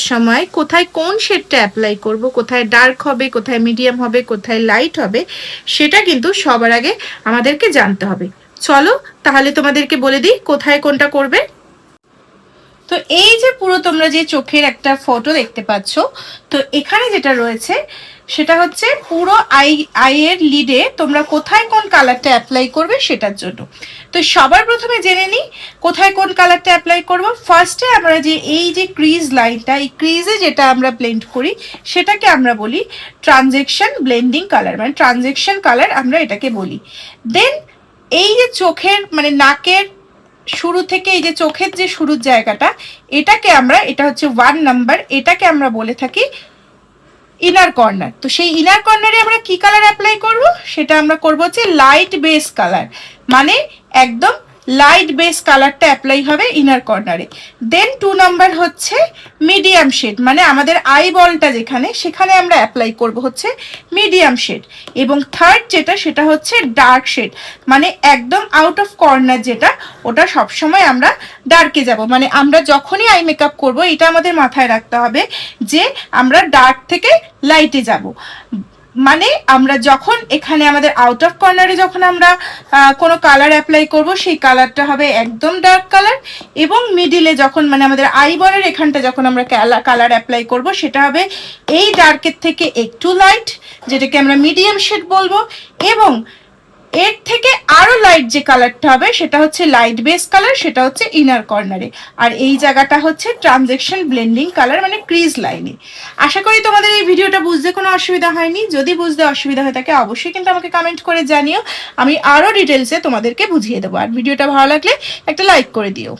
সময় কোথায় কোন শেডটা অ্যাপ্লাই করব, কোথায় ডার্ক হবে, কোথায় মিডিয়াম হবে, কোথায় লাইট হবে, সেটা কিন্তু সবার আগে আমাদেরকে জানতে হবে। চলো তাহলে তোমাদেরকে বলে দিই কোথায় কোনটা করবে। তো এই যে পুরো তোমরা যে চোখের একটা ফটো দেখতে পাচ্ছ, তো এখানে যেটা রয়েছে সেটা হচ্ছে পুরো আইয়ের লিডে তোমরা কোথায় কোন কালারটা অ্যাপ্লাই করবে সেটার জন্য। তো সবার প্রথমে জেনে নিই কোথায় কোন কালারটা অ্যাপ্লাই করব। ফার্স্টে আমরা যে এই যে ক্রিজ লাইনটা, এই ক্রিজে যেটা আমরা ব্লেন্ড করি সেটাকে আমরা বলি ট্রানজেকশন ব্লেন্ডিং কালার, মানে ট্রানজেকশন কালার আমরা এটাকে বলি। দেন এই যে চোখের মানে নাকের শুরু থেকে এই যে চোখের যে শুরুর জায়গাটা, এটাকে আমরা, এটা হচ্ছে 1 নাম্বার, এটাকে আমরা বলে থাকি ইনার কর্নার। তো সেই ইনার কর্নারে আমরা কি কালার অ্যাপ্লাই করব, সেটা আমরা করব হচ্ছে লাইট বেস কালার, মানে একদম লাইট বেস কালারটা অ্যাপ্লাই হবে ইনার কর্নারে। দেন 2 নাম্বার হচ্ছে মিডিয়াম শেড, মানে আমাদের আই বলটা যেখানে, সেখানে আমরা অ্যাপ্লাই করব হচ্ছে মিডিয়াম শেড। এবং থার্ড যেটা, সেটা হচ্ছে ডার্ক শেড, মানে একদম আউট অফ কর্নার যেটা, ওটা সবসময় আমরা ডার্কে যাব। মানে আমরা যখনই আই মেকআপ করব এটা আমাদের মাথায় রাখতে হবে যে আমরা ডার্ক থেকে লাইটে যাব। মানে আমরা যখন এখানে আমাদের আউট অফ কর্নারে যখন আমরা কোনো কালার অ্যাপ্লাই করব, সেই কালারটা হবে একদম ডার্ক কালার। এবং মিডিলে যখন মানে আমাদের আইবলের এখানটা যখন আমরা কালার অ্যাপ্লাই করব, সেটা হবে এই ডার্কের থেকে একটু লাইট, যেটাকে আমরা মিডিয়াম শেড বলবো। এবং এর থেকে আরো লাইট যে কালারটা হবে সেটা হচ্ছে লাইট বেস কালার, সেটা হচ্ছে ইনার কর্নারে। আর এই জায়গাটা হচ্ছে ট্রানজেকশন ব্লেন্ডিং কালার, মানে ক্রিজ লাইনে। আশা করি তোমাদের এই ভিডিওটা বুঝতে কোনো অসুবিধা হয়নি। যদি বুঝতে অসুবিধা হয়ে থাকে অবশ্যই কিন্তু আমাকে কমেন্ট করে জানিও, আমি আরো ডিটেলসে তোমাদেরকে বুঝিয়ে দেবো। আর ভিডিওটা ভালো লাগলে একটা লাইক করে দিও।